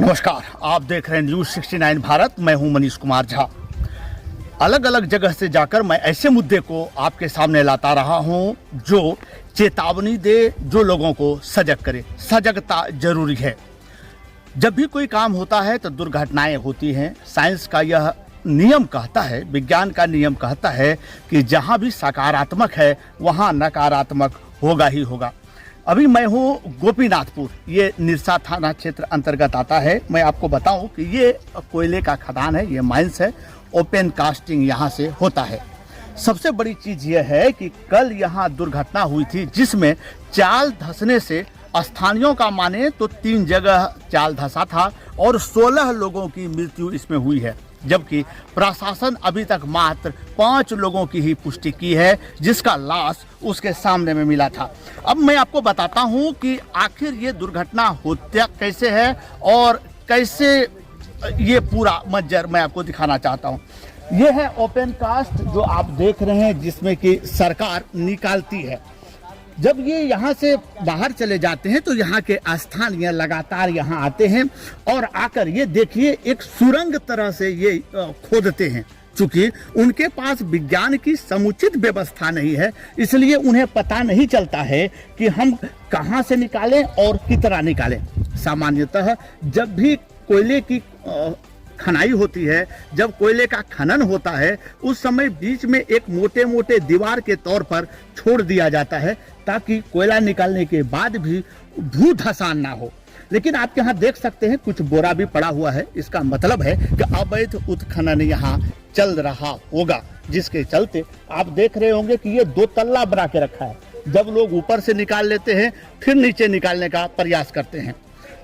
नमस्कार, आप देख रहे हैं न्यूज़ 69 भारत। मैं हूं मनीष कुमार झा। अलग अलग जगह से जाकर मैं ऐसे मुद्दे को आपके सामने लाता रहा हूं जो चेतावनी दे, जो लोगों को सजग करे। सजगता जरूरी है। जब भी कोई काम होता है तो दुर्घटनाएं होती हैं। साइंस का यह नियम कहता है, विज्ञान का नियम कहता है कि जहां भी सकारात्मक है वहां नकारात्मक होगा ही होगा। अभी मैं हूँ गोपीनाथपुर, ये निरसा थाना क्षेत्र अंतर्गत आता है। मैं आपको बताऊं कि ये कोयले का खदान है, ये माइंस है। ओपन कास्टिंग यहाँ से होता है। सबसे बड़ी चीज़ ये है कि कल यहाँ दुर्घटना हुई थी जिसमें चाल धंसने से स्थानियों का माने तो 3 जगह चाल धंसा था और 16 लोगों की मृत्यु इसमें हुई है, जबकि प्रशासन अभी तक मात्र 5 लोगों की ही पुष्टि की है जिसका लाश उसके सामने में मिला था। अब मैं आपको बताता हूं कि आखिर ये दुर्घटना होती कैसे है और कैसे ये पूरा मंजर मैं आपको दिखाना चाहता हूं। ये है ओपन कास्ट जो आप देख रहे हैं, जिसमें कि सरकार निकालती है। जब ये यहाँ से बाहर चले जाते हैं तो यहाँ के स्थानीय लगातार यहाँ आते हैं और आकर ये देखिए एक सुरंग तरह से ये खोदते हैं। चूंकि उनके पास विज्ञान की समुचित व्यवस्था नहीं है, इसलिए उन्हें पता नहीं चलता है कि हम कहाँ से निकालें और कितना निकालें। सामान्यतः जब भी कोयले की खनाई होती है, जब कोयले का खनन होता है, उस समय बीच में एक मोटे मोटे दीवार के तौर पर छोड़ दिया जाता है ताकि कोयला निकालने के बाद भी भू धसान ना हो। लेकिन आप यहाँ देख सकते हैं कुछ बोरा भी पड़ा हुआ है। इसका मतलब है कि अवैध उत्खनन यहाँ चल रहा होगा, जिसके चलते आप देख रहे होंगे कि ये 2 तल्ला बना के रखा है। जब लोग ऊपर से निकाल लेते हैं फिर नीचे निकालने का प्रयास करते हैं।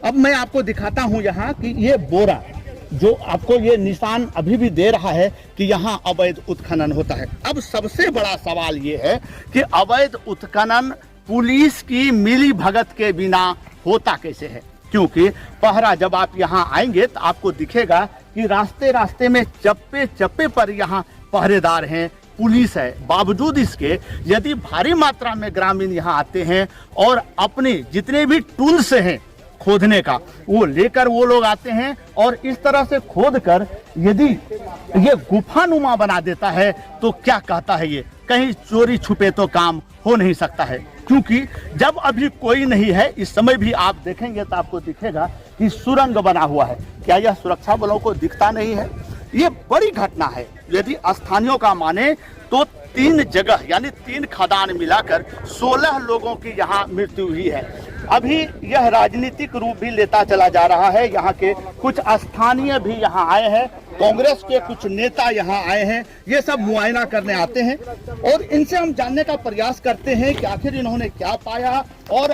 अब मैं आपको दिखाता हूँ यहाँ कि ये बोरा जो आपको ये निशान अभी भी दे रहा है कि यहाँ अवैध उत्खनन होता है। अब सबसे बड़ा सवाल ये है कि अवैध उत्खनन पुलिस की मिली भगत के बिना होता कैसे है, क्योंकि पहरा जब आप यहाँ आएंगे तो आपको दिखेगा कि रास्ते रास्ते में चप्पे चप्पे पर यहाँ पहरेदार हैं, पुलिस है। बावजूद इसके यदि भारी मात्रा में ग्रामीण यहाँ आते हैं और अपने जितने भी टूल्स हैं खोदने का वो लेकर वो लोग आते हैं और इस तरह से खोद कर यदि ये गुफानुमा बना देता है तो क्या कहता है ये, कहीं चोरी छुपे तो काम हो नहीं सकता है। क्योंकि जब अभी कोई नहीं है, इस समय भी आप देखेंगे तो आपको दिखेगा कि सुरंग बना हुआ है। क्या यह सुरक्षा बलों को दिखता नहीं है? ये बड़ी घटना है। यदि स्थानियों का माने तो 3 जगह यानी 3 खदान मिलाकर 16 लोगों की यहाँ मृत्यु हुई है। अभी यह राजनीतिक रूप भी लेता चला जा रहा है। यहाँ के कुछ स्थानीय भी यहाँ आए हैं, कांग्रेस के कुछ नेता यहाँ आए हैं। ये सब मुआयना करने आते हैं और इनसे हम जानने का प्रयास करते हैं कि आखिर इन्होंने क्या पाया और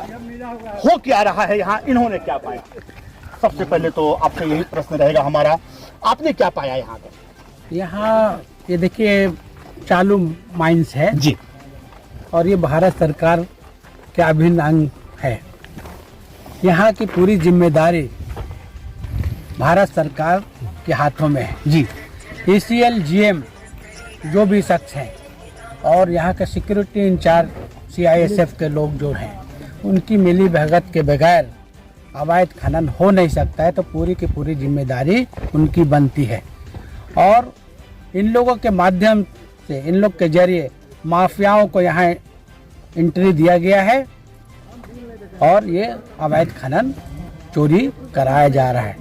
हो क्या रहा है यहाँ, इन्होंने क्या पाया। सबसे पहले तो आपसे यही प्रश्न रहेगा हमारा, आपने क्या पाया यहाँ पर? यहाँ ये देखिए चालू माइंस है जी, और ये भारत सरकार के अभिन्न अंग है। यहाँ की पूरी जिम्मेदारी भारत सरकार के हाथों में है जी। ECL GM जो भी शख्स हैं और यहाँ के सिक्योरिटी इंचार्ज CISF के लोग जो हैं, उनकी मिली भगत के बगैर अवैध खनन हो नहीं सकता है। तो पूरी की पूरी जिम्मेदारी उनकी बनती है और इन लोगों के माध्यम से, इन लोग के जरिए माफियाओं को यहाँ एंट्री दिया गया है और ये अवैध खनन चोरी कराया जा रहा है।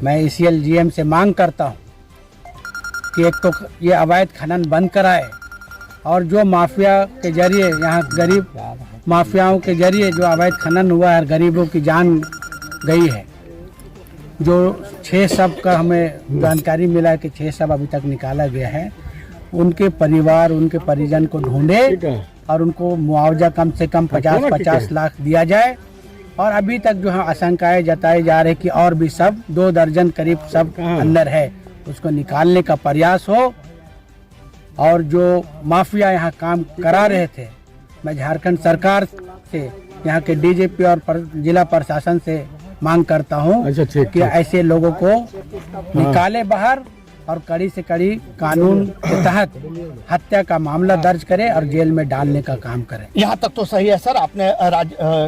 मैं ECL GM से मांग करता हूँ कि एक तो ये अवैध खनन बंद कराए और जो माफिया के जरिए यहाँ गरीब माफियाओं के जरिए जो अवैध खनन हुआ है, गरीबों की जान गई है। जो 6 शव का हमें जानकारी मिला है कि 6 शव अभी तक निकाला गया है, उनके परिवार, उनके परिजन को ढूंढे और उनको मुआवजा कम से कम 50-50 लाख दिया जाए। और अभी तक जो है आशंकाएं जताई जा रही कि और भी सब 2 दर्जन करीब सब अंदर है, उसको निकालने का प्रयास हो। और जो माफिया यहाँ काम करा रहे थे, मैं झारखंड सरकार से, यहाँ के DGP और जिला प्रशासन से मांग करता हूँ कि ऐसे लोगों को निकाले बाहर और कड़ी से कड़ी कानून के तहत हत्या का मामला दर्ज करे और जेल में डालने का काम करे। यहाँ तक तो सही है सर, आपने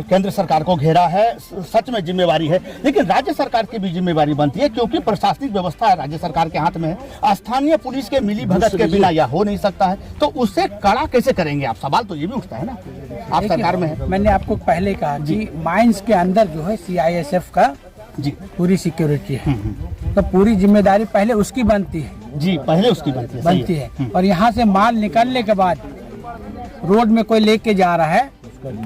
केंद्र सरकार को घेरा है, सच में जिम्मेवारी है, लेकिन राज्य सरकार की भी जिम्मेवारी बनती है, क्योंकि प्रशासनिक व्यवस्था राज्य सरकार के हाथ में है। स्थानीय पुलिस के मिली भगत के बिना यह हो नहीं सकता है, तो उससे कड़ा कैसे करेंगे आप? सवाल तो ये भी उठता है ना, आप सरकार में है। मैंने आपको पहले कहा कि माइंस के अंदर जो है CISF का जी पूरी सिक्योरिटी है, तो पूरी जिम्मेदारी पहले उसकी बनती है जी, पहले उसकी बनती है। और यहाँ से माल निकलने के बाद रोड में कोई लेके जा रहा है,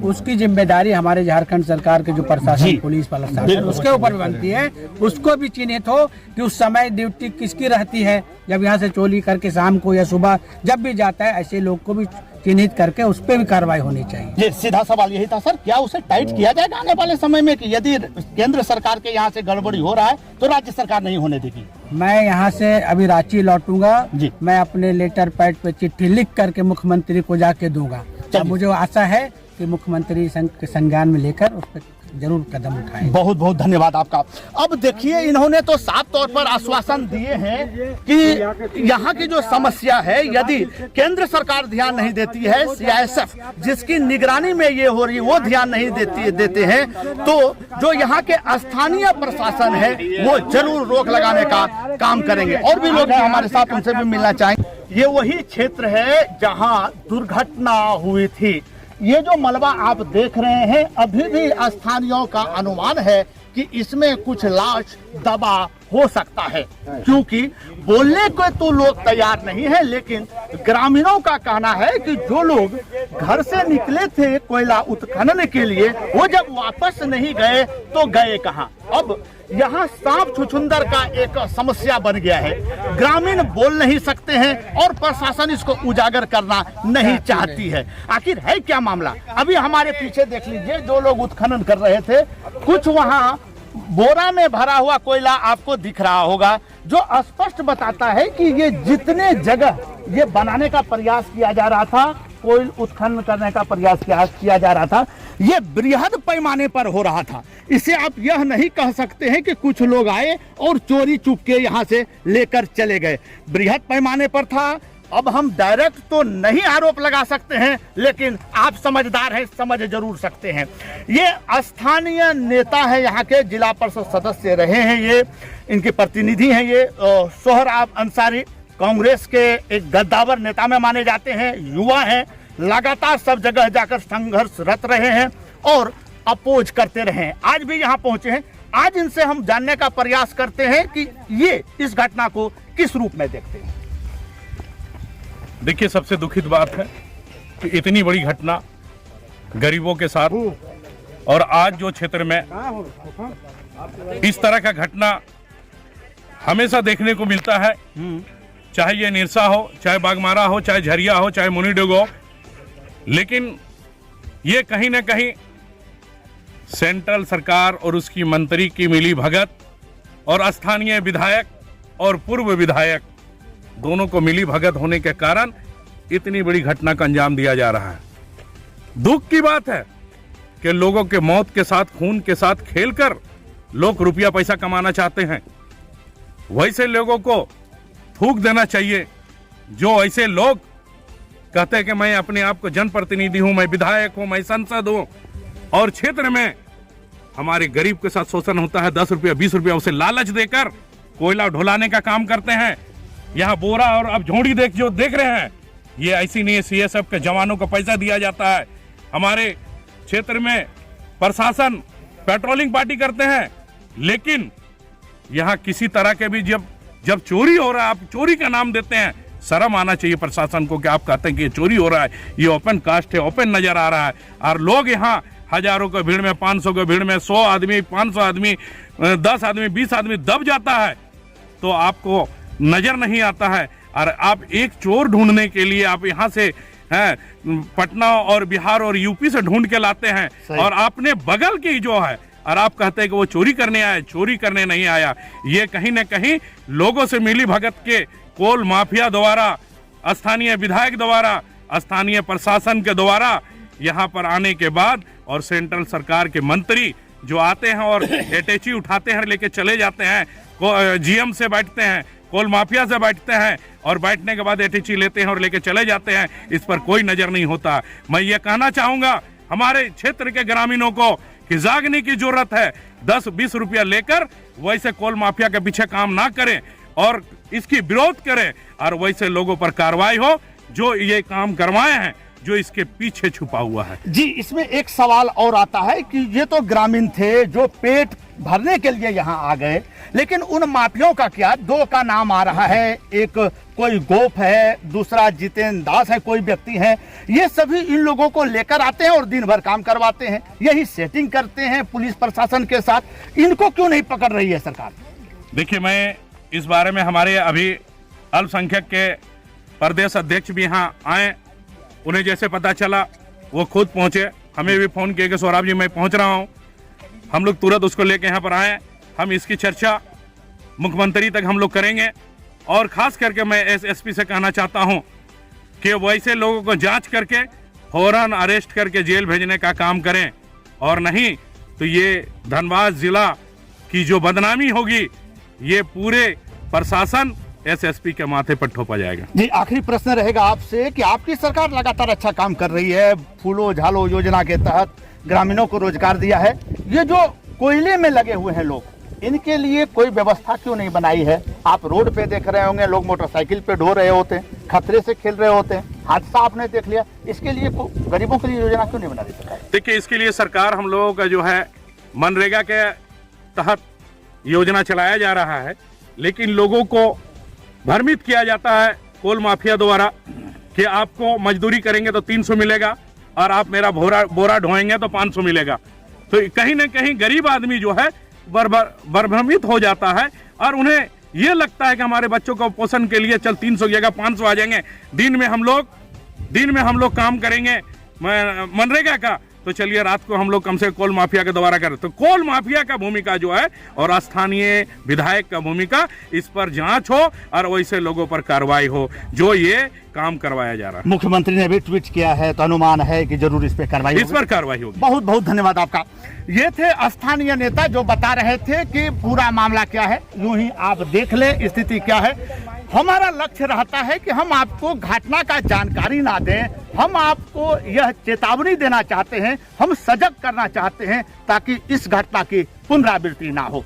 उसकी जिम्मेदारी हमारे झारखंड सरकार के जो प्रशासन पुलिस प्रशासन उसके ऊपर बनती है। उसको भी चिन्हित हो कि उस समय ड्यूटी किसकी रहती है, जब यहाँ से चोरी करके शाम को या सुबह जब भी जाता है, ऐसे लोग को भी चिन्हित करके उस पर भी कार्रवाई होनी चाहिए। ये सीधा सवाल यही था सर, क्या उसे टाइट किया जाएगा आने वाले समय में कि यदि केंद्र सरकार के यहाँ से गड़बड़ी हो रहा है तो राज्य सरकार नहीं होने देगी? मैं यहाँ से अभी रांची लौटूंगा जी। मैं अपने लेटर पैड पे चिट्ठी लिख करके मुख्यमंत्री को जाके दूंगा। मुझे आशा है कि मुख्यमंत्री के संज्ञान में लेकर उस पर जरूर कदम उठाएं। बहुत बहुत धन्यवाद आपका। अब देखिए, इन्होंने तो साफ तौर पर आश्वासन दिए हैं कि यहाँ की जो समस्या है, यदि केंद्र सरकार ध्यान नहीं देती है, CISF जिसकी निगरानी में ये हो रही है वो ध्यान नहीं देते हैं, तो जो यहाँ के स्थानीय प्रशासन है वो जरूर रोक लगाने का काम करेंगे। और भी लोग हैं हमारे साथ, उनसे भी मिलना चाहेंगे। ये वही क्षेत्र है जहाँ दुर्घटना हुई थी। ये जो मलबा आप देख रहे हैं, अभी भी स्थानीयों का अनुमान है कि इसमें कुछ लाश दबा हो सकता है, क्योंकि बोलने को तो लोग तैयार नहीं है, लेकिन ग्रामीणों का कहना है कि जो लोग घर से निकले थे कोयला उत्खनन के लिए, वो जब वापस नहीं गए तो गए कहां? अब यहाँ सांप छुछुंदर का एक समस्या बन गया है। ग्रामीण बोल नहीं सकते हैं और प्रशासन इसको उजागर करना नहीं चाहती है। आखिर है क्या मामला? अभी हमारे पीछे देख लीजिए, जो लोग उत्खनन कर रहे थे, कुछ वहाँ बोरा में भरा हुआ कोयला आपको दिख रहा होगा, जो स्पष्ट बताता है कि ये जितने जगह ये बनाने का प्रयास किया जा रहा था, कोयल उत्खनन करने का प्रयास किया जा रहा था, ये बृहद पैमाने पर हो रहा था। इसे आप यह नहीं कह सकते हैं कि कुछ लोग आए और चोरी चुपके यहाँ से लेकर चले गए। बृहद पैमाने पर था। अब हम डायरेक्ट तो नहीं आरोप लगा सकते हैं, लेकिन आप समझदार हैं, समझ जरूर सकते हैं। ये स्थानीय नेता है, यहाँ के जिला परिषद सदस्य रहे हैं, ये इनके प्रतिनिधि हैं। ये सोहराब अंसारी कांग्रेस के एक गद्दावर नेता में माने जाते हैं, युवा हैं, लगातार सब जगह जाकर संघर्षरत रहे हैं और अपोज करते रहे हैं। आज भी यहाँ पहुंचे हैं। आज इनसे हम जानने का प्रयास करते हैं कि ये इस घटना को किस रूप में देखते हैं। देखिए, सबसे दुखित बात है कि इतनी बड़ी घटना गरीबों के साथ, और आज जो क्षेत्र में इस तरह का घटना हमेशा देखने को मिलता है, चाहे ये निरसा हो, चाहे बागमारा हो, चाहे झरिया हो, चाहे मुनीडुग हो, लेकिन ये कहीं ना कहीं सेंट्रल सरकार और उसकी मंत्री की मिली भगत और स्थानीय विधायक और पूर्व विधायक दोनों को मिली भगत होने के कारण इतनी बड़ी घटना का अंजाम दिया जा रहा है। दुख की बात है कि लोगों के मौत के साथ, खून के साथ खेलकर लोग रुपया पैसा कमाना चाहते हैं। वैसे लोगों को थूक देना चाहिए, जो ऐसे लोग कहते हैं कि मैं अपने आप को जनप्रतिनिधि हूं, मैं विधायक हूं, मैं सांसद हूं, और क्षेत्र में हमारे गरीब के साथ शोषण होता है। 10 रुपया 20 रुपया उसे लालच देकर कोयला ढुलाने का काम करते हैं। यहाँ बोरा और अब झोड़ी जो देख रहे हैं, ये ऐसी नहीं है, CSF के जवानों को पैसा दिया जाता है। हमारे क्षेत्र में प्रशासन पेट्रोलिंग पार्टी करते हैं, लेकिन यहाँ किसी तरह के भी जब चोरी हो रहा है, आप चोरी का नाम देते हैं। शर्म आना चाहिए प्रशासन को कि आप कहते हैं कि ये चोरी हो रहा है, ये ओपन कास्ट है, ओपन नजर आ रहा है, और लोग यहाँ हजारों की भीड़ में, 500 की भीड़ में 100 आदमी, 500 आदमी, 10 आदमी, 20 आदमी दब जाता है तो आपको नजर नहीं आता है। और आप एक चोर ढूंढने के लिए आप यहाँ से पटना और बिहार और यूपी से ढूंढ के लाते हैं, और आपने बगल की जो है, और आप कहते हैं कि वो चोरी करने आया। चोरी करने नहीं आया। ये कहीं ना कहीं लोगों से मिली भगत के कोल माफिया द्वारा, स्थानीय विधायक द्वारा, स्थानीय प्रशासन के द्वारा यहाँ पर आने के बाद, और सेंट्रल सरकार के मंत्री जो आते हैं और अटैची उठाते हैं, लेके चले जाते हैं, GM से बैठते हैं, कोल माफिया से बैठते हैं और बैठने के बाद एटीची लेते हैं और लेके चले जाते हैं, इस पर कोई नजर नहीं होता। मैं ये कहना चाहूंगा हमारे क्षेत्र के ग्रामीणों को कि जागने की जरूरत है। 10-20 रुपया लेकर वैसे कोल माफिया के पीछे काम ना करें और इसकी विरोध करें और वैसे लोगों पर कार्रवाई हो जो ये काम करवाए हैं, जो इसके पीछे छुपा हुआ है। जी, इसमें एक सवाल और आता है कि ये तो ग्रामीण थे जो पेट भरने के लिए यहाँ आ गए, लेकिन उन माफियाओं का क्या? दो का नाम आ रहा है, एक कोई गोप है, दूसरा जितेंद्र दास है, कोई व्यक्ति है। ये सभी इन लोगों को लेकर आते हैं और दिन भर काम करवाते हैं, यही सेटिंग करते हैं पुलिस प्रशासन के साथ। इनको क्यों नहीं पकड़ रही है सरकार? देखिए, मैं इस बारे में हमारे अभी अल्पसंख्यक के प्रदेश अध्यक्ष भी यहाँ आए, उन्हें जैसे पता चला वो खुद पहुंचे, हमें भी फोन किया कि सौरभ जी मैं पहुंच रहा हूं। हम लोग तुरंत उसको लेके यहाँ पर आए। हम इसकी चर्चा मुख्यमंत्री तक हम लोग करेंगे और खास करके मैं एसएसपी से कहना चाहता हूं कि वैसे लोगों को जांच करके फौरन अरेस्ट करके जेल भेजने का काम करें, और नहीं तो ये धनबाद जिला की जो बदनामी होगी ये पूरे प्रशासन एसएसपी के माथे पर ठोपा जाएगा। जी, आखिरी प्रश्न रहेगा आपसे कि आपकी सरकार लगातार अच्छा काम कर रही है, फूलो झालो योजना के तहत ग्रामीणों को रोजगार दिया है। ये जो कोयले में लगे हुए हैं लोग, इनके लिए कोई व्यवस्था क्यों नहीं बनाई है? आप रोड पे देख रहे होंगे, लोग मोटरसाइकिल पे ढो रहे होते हैं, खतरे से खेल रहे होते हैं, हादसा आपने देख लिया। इसके लिए गरीबों के लिए योजना क्यों नहीं बना रही सरकार? देखिए, इसके लिए सरकार हम लोगों का जो है मनरेगा के तहत योजना चलाया जा रहा है, लेकिन लोगों को भ्रमित किया जाता है कोल माफिया द्वारा कि आपको मजदूरी करेंगे तो 300 मिलेगा और आप मेरा बोरा ढोएंगे तो 500 मिलेगा। तो कहीं ना कहीं गरीब आदमी जो है भ्रमित हो जाता है और उन्हें ये लगता है कि हमारे बच्चों को पोषण के लिए चल 300 की जगह 500 आ जाएंगे, दिन में हम लोग काम करेंगे मनरेगा का, तो चलिए रात को हम लोग कम से कोल माफिया के द्वारा करें। तो कोल माफिया का भूमिका जो है और स्थानीय विधायक का भूमिका, इस पर जांच हो और वैसे लोगों पर कार्रवाई हो जो ये काम करवाया जा रहा है। मुख्यमंत्री ने भी ट्वीट किया है, तो अनुमान है कि जरूर इस पर कार्रवाई होगी। बहुत बहुत धन्यवाद आपका। ये थे स्थानीय नेता जो बता रहे थे कि पूरा मामला क्या है। यूं ही आप देख ले स्थिति क्या है। हमारा लक्ष्य रहता है कि हम आपको घटना का जानकारी ना दें, हम आपको यह चेतावनी देना चाहते हैं, हम सजग करना चाहते हैं ताकि इस घटना की पुनरावृत्ति ना हो।